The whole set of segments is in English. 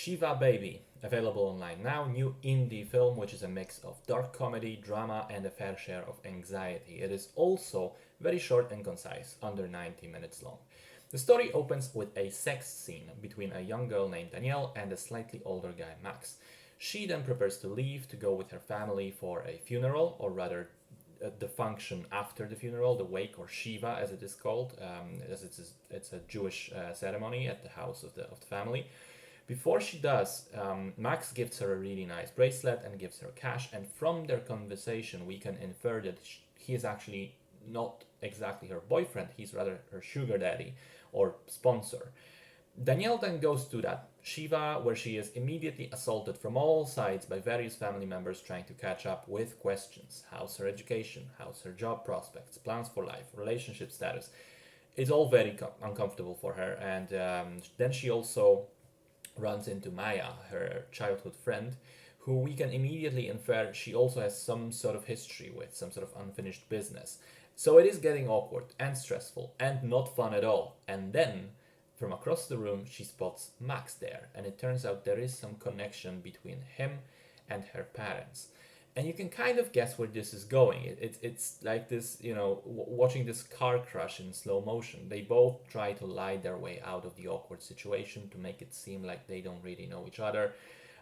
Shiva Baby, available online now, new indie film which is a mix of dark comedy, drama, and a fair share of anxiety. It is also very short and concise, under 90 minutes long. The story opens with a sex scene between a young girl named Danielle and a slightly older guy, Max. She then prepares to leave to go with her family for a funeral, or rather, the function after the funeral, the wake, or Shiva as it is called, as it's a Jewish ceremony at the house of the family. Before she does, Max gives her a really nice bracelet and gives her cash, and from their conversation, we can infer that he is actually not exactly her boyfriend, he's rather her sugar daddy or sponsor. Danielle then goes to that Shiva, where she is immediately assaulted from all sides by various family members trying to catch up with questions. How's her education? How's her job prospects? Plans for life? Relationship status? It's all very uncomfortable for her, and then she also runs into Maya, her childhood friend, who we can immediately infer she also has some sort of history with, some sort of unfinished business. So it is getting awkward and stressful and not fun at all. And then, from across the room, she spots Max there, and it turns out there is some connection between him and her parents. And you can kind of guess where this is going. It's like this, watching this car crash in slow motion. They both try to lie their way out of the awkward situation to make it seem like they don't really know each other,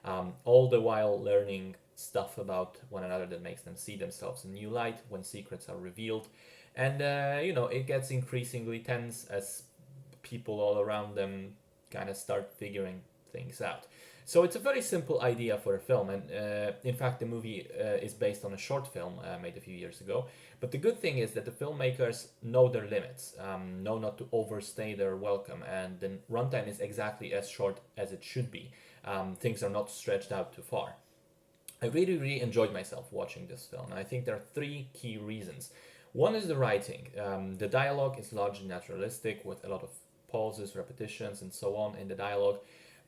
all the while learning stuff about one another that makes them see themselves in new light when secrets are revealed. And, it gets increasingly tense as people all around them kind of start figuring things out. So it's a very simple idea for a film, and in fact the movie is based on a short film made a few years ago. But the good thing is that the filmmakers know their limits, know not to overstay their welcome, and the runtime is exactly as short as it should be. Things are not stretched out too far. I really, really enjoyed myself watching this film, and I think there are three key reasons. One is the writing. The dialogue is largely naturalistic, with a lot of pauses, repetitions, and so on in the dialogue.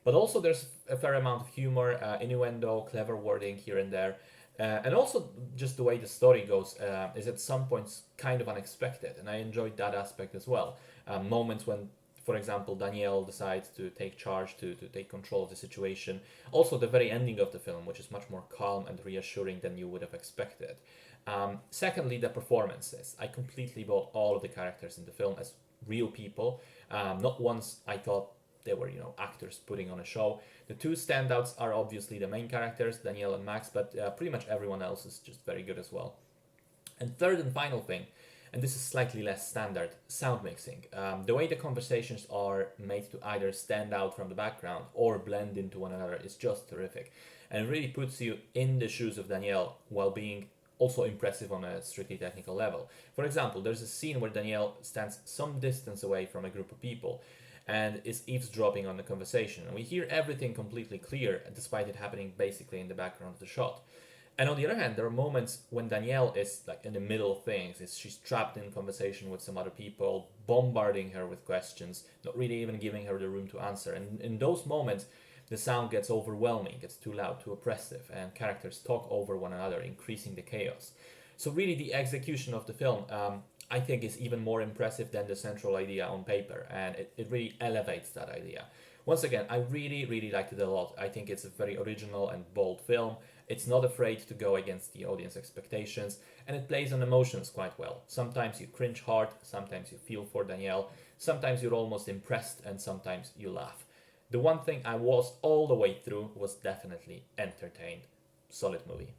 But also there's a fair amount of humor, innuendo, clever wording here and there. And also just the way the story goes is at some points kind of unexpected. And I enjoyed that aspect as well. Moments when, for example, Danielle decides to take charge, to take control of the situation. Also the very ending of the film, which is much more calm and reassuring than you would have expected. Secondly, the performances. I completely bought all of the characters in the film as real people. Not once I thought they were, actors putting on a show. The two standouts are obviously the main characters, Danielle and Max, but pretty much everyone else is just very good as well. And third and final thing, and this is slightly less standard, sound mixing. The way the conversations are made to either stand out from the background or blend into one another is just terrific. And it really puts you in the shoes of Danielle while being also impressive on a strictly technical level. For example, there's a scene where Danielle stands some distance away from a group of people and is eavesdropping on the conversation. And we hear everything completely clear, despite it happening basically in the background of the shot. And on the other hand, there are moments when Danielle is like in the middle of things. She's trapped in conversation with some other people, bombarding her with questions, not really even giving her the room to answer. And in those moments, the sound gets overwhelming, gets too loud, too oppressive, and characters talk over one another, increasing the chaos. So really, the execution of the film, I think, is even more impressive than the central idea on paper, and it really elevates that idea. Once again, I really, really liked it a lot. I think it's a very original and bold film. It's not afraid to go against the audience expectations, and it plays on emotions quite well. Sometimes you cringe hard, sometimes you feel for Danielle, sometimes you're almost impressed, and sometimes you laugh. The one thing I was all the way through was definitely entertained. Solid movie.